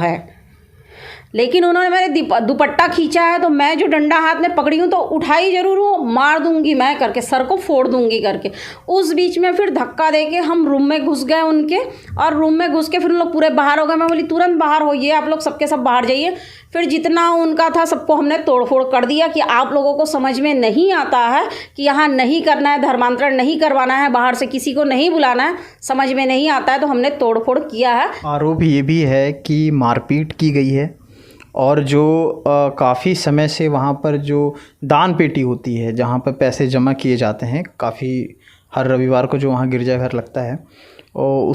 है। लेकिन उन्होंने मेरे दुपट्टा खींचा है तो मैं जो डंडा हाथ में पकड़ी हूँ तो उठाई ज़रूर हूँ, मार दूंगी मैं करके, सर को फोड़ दूंगी करके। उस बीच में फिर धक्का देके हम रूम में घुस गए उनके, और रूम में घुस के फिर उन लोग पूरे बाहर हो गए। मैं बोली तुरंत बाहर होइए, आप लोग सबके सब बाहर जाइए। फिर जितना उनका था सबको हमने तोड़फोड़ कर दिया कि आप लोगों को समझ में नहीं आता है कि यहाँ नहीं करना है, धर्मांतरण नहीं करवाना है, बाहर से किसी को नहीं बुलाना है, समझ में नहीं आता है, तो हमने तोड़फोड़ किया है। आरोप ये भी है कि मारपीट की गई है, और जो काफ़ी समय से वहाँ पर जो दान पेटी होती है जहाँ पर पैसे जमा किए जाते हैं, काफ़ी हर रविवार को जो वहाँ गिरजाघर लगता है, और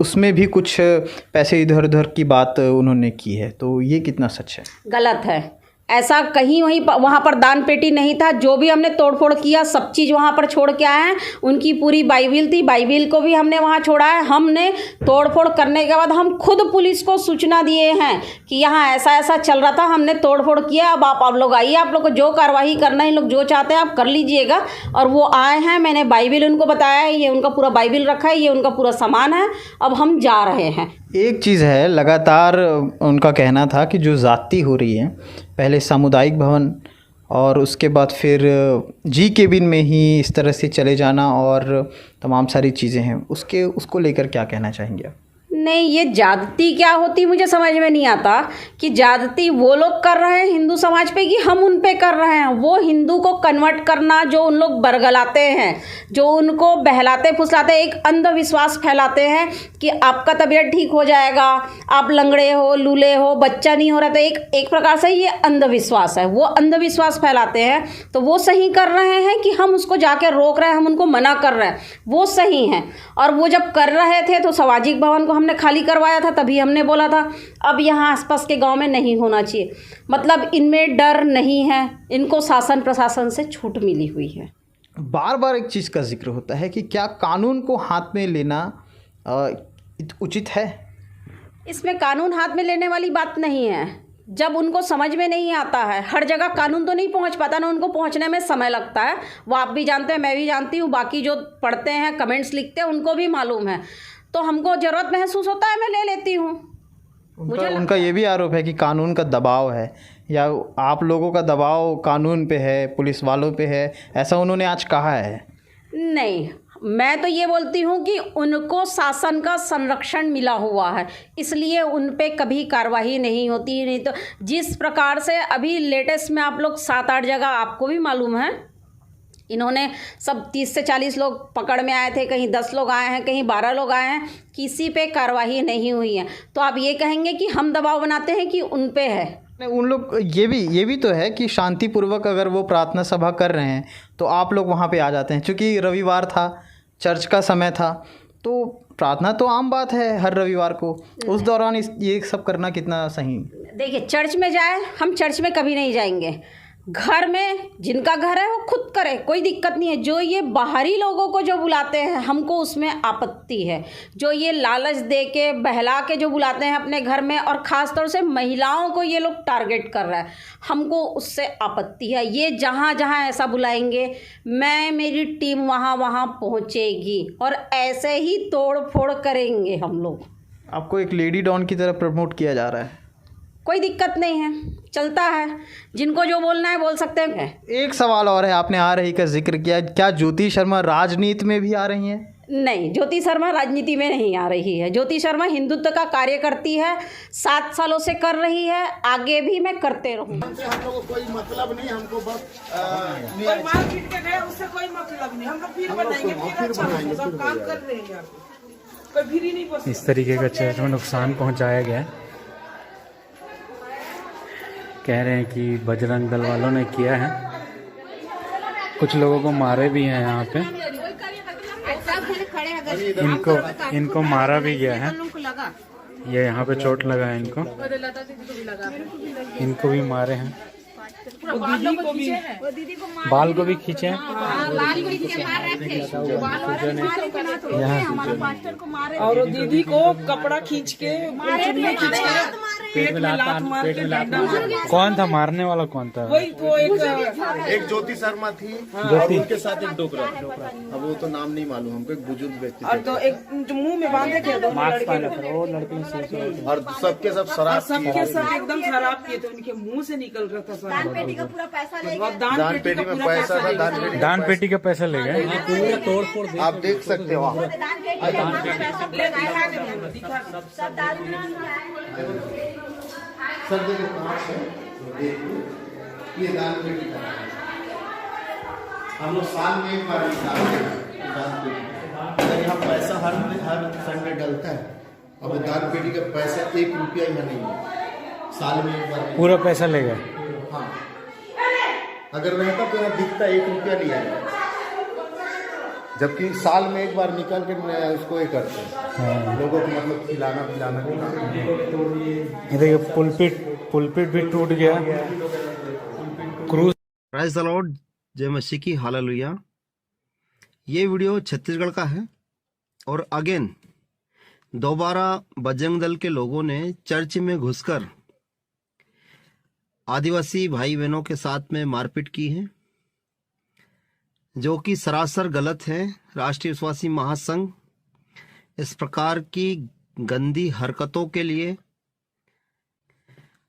उसमें भी कुछ पैसे इधर उधर की बात उन्होंने की है। तो ये कितना सच है? गलत है। ऐसा कहीं वहाँ पर दान पेटी नहीं था। जो भी हमने तोड़फोड़ किया सब चीज़ वहाँ पर छोड़ के आए हैं। उनकी पूरी बाइबिल थी, बाइबिल को भी हमने वहाँ छोड़ा है। हमने तोड़फोड़ करने के बाद हम खुद पुलिस को सूचना दिए हैं कि यहाँ ऐसा ऐसा चल रहा था, हमने तोड़फोड़ किया, अब आप लोग आइए, आप लोग को जो कार्रवाई करना है, लोग जो चाहते हैं आप कर लीजिएगा। और वो आए हैं, मैंने बाइबिल उनको बताया है, ये उनका पूरा बाइबिल रखा है, ये उनका पूरा सामान है, अब हम जा रहे हैं। एक चीज़ है, लगातार उनका कहना था कि जो ज़्यादती हो रही है, पहले सामुदायिक भवन और उसके बाद फिर जी केबिन में ही इस तरह से चले जाना और तमाम सारी चीज़ें हैं, उसको लेकर क्या कहना चाहेंगे आप? नहीं, ये ज़्यादती क्या होती मुझे समझ में नहीं आता कि ज़्यादती वो लोग कर रहे हैं हिंदू समाज पे कि हम उन पे कर रहे हैं। वो हिंदू को कन्वर्ट करना जो उन लोग बरगलाते हैं, जो उनको बहलाते फुसलाते, एक अंधविश्वास फैलाते हैं कि आपका तबीयत ठीक हो जाएगा, आप लंगड़े हो, लूले हो, बच्चा नहीं हो रहा, तो एक प्रकार से ये अंधविश्वास है। वो अंधविश्वास फैलाते हैं, तो वो सही कर रहे हैं कि हम उसको जाके रोक रहे हैं, हम उनको मना कर रहे हैं, वो सही हैं। और वो जब कर रहे थे तो सामाजिक भवन को हमने खाली करवाया था, तभी हमने बोला था अब यहाँ आसपास के गांव में नहीं होना चाहिए। मतलब इनमें डर नहीं है, इनको शासन प्रशासन से छूट मिली हुई है। बार बार एक चीज़ का जिक्र होता है कि क्या कानून को हाथ में लेना उचित है? इसमें कानून हाथ में लेने वाली बात नहीं है। जब उनको समझ में नहीं आता है, हर जगह कानून तो नहीं पहुंच पाता ना, उनको पहुंचने में समय लगता है। वो आप भी जानते हैं, मैं भी जानती हूँ, बाकी जो पढ़ते हैं, कमेंट्स लिखते हैं, उनको भी मालूम है। तो हमको ज़रूरत महसूस होता है, मैं ले लेती हूँ। उनका ये भी आरोप है कि कानून का दबाव है, या आप लोगों का दबाव कानून पे है, पुलिस वालों पे है, ऐसा उन्होंने आज कहा है। नहीं, मैं तो ये बोलती हूँ कि उनको शासन का संरक्षण मिला हुआ है, इसलिए उन पे कभी कार्रवाई नहीं होती। नहीं तो जिस प्रकार से अभी लेटेस्ट में आप लोग 7-8 जगह, आपको भी मालूम है, इन्होंने सब 30 से 40 लोग पकड़ में आए थे, कहीं 10 लोग आए हैं, कहीं 12 लोग आए हैं, किसी पे कार्रवाई नहीं हुई है। तो आप ये कहेंगे कि हम दबाव बनाते हैं कि उन पे है? नहीं, उन लोग ये भी तो है कि शांतिपूर्वक अगर वो प्रार्थना सभा कर रहे हैं तो आप लोग वहाँ पे आ जाते हैं। क्योंकि रविवार था, चर्च का समय था, तो प्रार्थना तो आम बात है हर रविवार को, उस दौरान ये सब करना कितना सही? देखिए, चर्च में जाए, हम चर्च में कभी नहीं जाएंगे। घर में जिनका घर है वो खुद करे, कोई दिक्कत नहीं है। जो ये बाहरी लोगों को जो बुलाते हैं, हमको उसमें आपत्ति है। जो ये लालच दे के बहला के जो बुलाते हैं अपने घर में, और ख़ास तौर से महिलाओं को ये लोग टारगेट कर रहा है, हमको उससे आपत्ति है। ये जहाँ जहाँ ऐसा बुलाएंगे, मेरी टीम वहाँ वहाँ पहुँचेगी और ऐसे ही तोड़ फोड़ करेंगे हम लोग। आपको एक लेडी डॉन की तरह प्रमोट किया जा रहा है। कोई दिक्कत नहीं है, चलता है, जिनको जो बोलना है बोल सकते हैं। एक सवाल और है, आपने आ रही का जिक्र किया, क्या ज्योति शर्मा राजनीति में भी आ रही हैं? नहीं, ज्योति शर्मा राजनीति में नहीं आ रही है। ज्योति शर्मा हिंदुत्व का कार्य करती है, 7 सालों से कर रही है, आगे भी मैं करते रहूँगी। हम लोगों को कोई मतलब नहीं, हमको बस कोई मार्केट के गए उससे कोई मतलब नहीं, हम लोग फिर बनाएंगे, फिर अच्छा सब काम कर रहे हैं। कोई फिर नहीं बस इस तरीके का चर्च में नुकसान पहुंचाया गया है। कह रहे हैं कि बजरंग दल वालों ने किया है, कुछ लोगों को मारे भी हैं यहाँ पे, इनको मारा भी गया है। ये यहाँ पे चोट लगा है इनको भी मारे हैं। दीदी को भी बाल को भी खींचे हैं। और वो दीदी को कपड़ा खींच के चुन्नी खींच के पेट में लात मार के डंडा मारा। कौन था मारने वाला, कौन था? वही तो एक ज्योति शर्मा थी और उनके साथ एक डोकरा। अब वो तो नाम नहीं मालूम हमको, एक बुजुर्ग व्यक्ति और तो एक जो मुंह में बांधे थे दोनों लड़के, वो लड़के से और सबके सब शराब सबके सब एकदम शराब पिए थे, उनके मुंह से निकल रहा था शराब। दान पेटी में पैसा था, दान पेटी का पैसा ले गए। आप देख सकते हो। सर देखो कहाँ है, ये दान पेटी का है। हम लोग साल में एक बार निकालते हैं दान पेटी। यहाँ पैसा हर संडे डलता है। अब दान पेटी का पैसा 1 रुपया यहाँ नहीं है, साल में एक बार पूरा पैसा ले गए। हाँ, अगर रहता तो यहाँ दिखता 1 रुपया लिया जाए, जबकि साल में एक बार निकाल के उसको ये करते हैं लोगों को, मतलब खिलाना पिलाना। ये देखिए पुलपिट भी टूट गया। क्रूज। प्राइज द लॉर्ड, जय मसीह की, हालेलुया। ये वीडियो छत्तीसगढ़ का है और अगेन दोबारा बजरंग दल के लोगों ने चर्च में घुसकर आदिवासी भाई बहनों के साथ में मारपीट की है, जो कि सरासर गलत है। राष्ट्रीय विश्वासी महासंघ इस प्रकार की गंदी हरकतों के लिए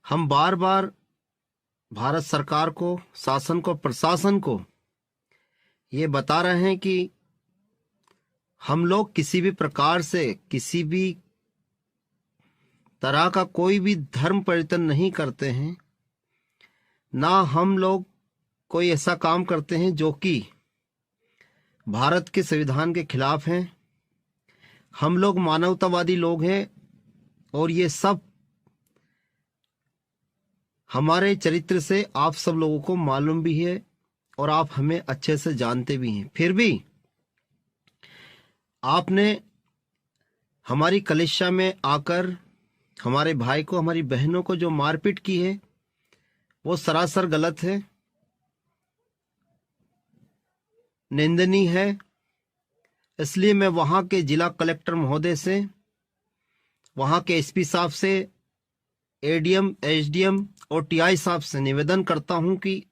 हम बार बार भारत सरकार को, शासन को, प्रशासन को ये बता रहे हैं कि हम लोग किसी भी प्रकार से, किसी भी तरह का कोई भी धर्म परिवर्तन नहीं करते हैं, ना हम लोग कोई ऐसा काम करते हैं जो कि भारत के संविधान के खिलाफ हैं। हम लोग मानवतावादी लोग हैं और ये सब हमारे चरित्र से आप सब लोगों को मालूम भी है और आप हमें अच्छे से जानते भी हैं। फिर भी आपने हमारी कलिसिया में आकर हमारे भाई को, हमारी बहनों को जो मारपीट की है वो सरासर गलत है, निंदनीय है। इसलिए मैं वहाँ के जिला कलेक्टर महोदय से, वहाँ के एसपी साहब से, एडीएम, एसडीएम और टीआई साहब से निवेदन करता हूँ कि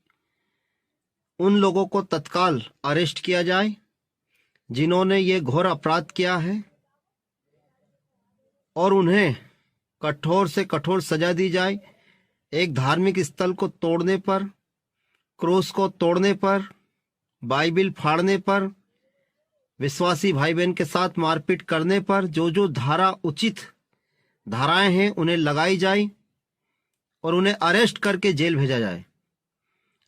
उन लोगों को तत्काल अरेस्ट किया जाए जिन्होंने ये घोर अपराध किया है और उन्हें कठोर से कठोर सजा दी जाए। एक धार्मिक स्थल को तोड़ने पर, क्रूस को तोड़ने पर, बाइबिल फाड़ने पर, विश्वासी भाई बहन के साथ मारपीट करने पर जो जो धारा, उचित धाराएं हैं उन्हें लगाई जाए और उन्हें अरेस्ट करके जेल भेजा जाए।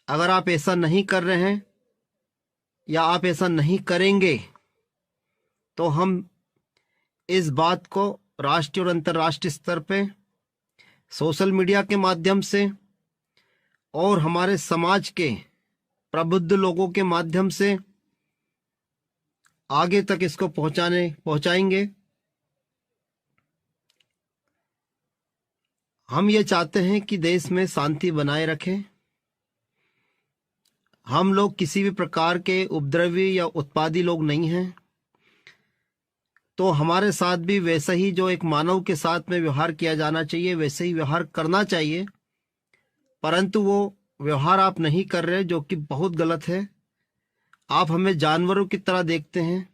अगर आप ऐसा नहीं कर रहे हैं या आप ऐसा नहीं करेंगे तो हम इस बात को राष्ट्रीय और अंतर्राष्ट्रीय स्तर पे, सोशल मीडिया के माध्यम से और हमारे समाज के प्रबुद्ध लोगों के माध्यम से आगे तक इसको पहुंचाएंगे। हम ये चाहते हैं कि देश में शांति बनाए रखें। हम लोग किसी भी प्रकार के उपद्रवी या उत्पादी लोग नहीं हैं, तो हमारे साथ भी वैसा ही जो एक मानव के साथ में व्यवहार किया जाना चाहिए वैसे ही व्यवहार करना चाहिए। परंतु वो व्यवहार आप नहीं कर रहे, जो कि बहुत गलत है। आप हमें जानवरों की तरह देखते हैं।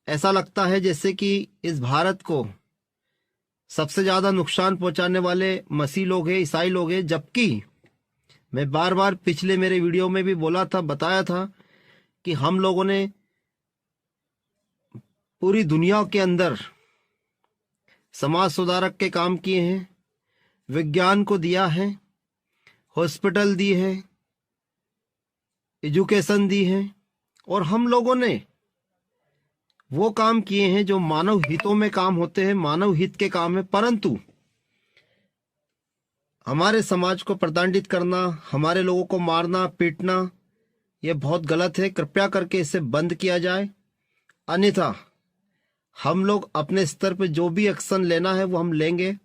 ऐसा लगता है जैसे कि इस भारत को सबसे ज़्यादा नुकसान पहुंचाने वाले मसीह लोग हैं, ईसाई लोग हैं, जबकि मैं बार बार पिछले मेरे वीडियो में भी बोला था, बताया था कि हम लोगों ने पूरी दुनिया के अंदर समाज सुधारक के काम किए हैं, विज्ञान को दिया है, हॉस्पिटल दी है, एजुकेशन दी है और हम लोगों ने वो काम किए हैं जो मानव हितों में काम होते हैं, मानव हित के काम है। परंतु हमारे समाज को प्रताड़ित करना, हमारे लोगों को मारना, पीटना, ये बहुत गलत है। कृपया करके इसे बंद किया जाए, अन्यथा हम लोग अपने स्तर पर जो भी एक्शन लेना है वो हम लेंगे।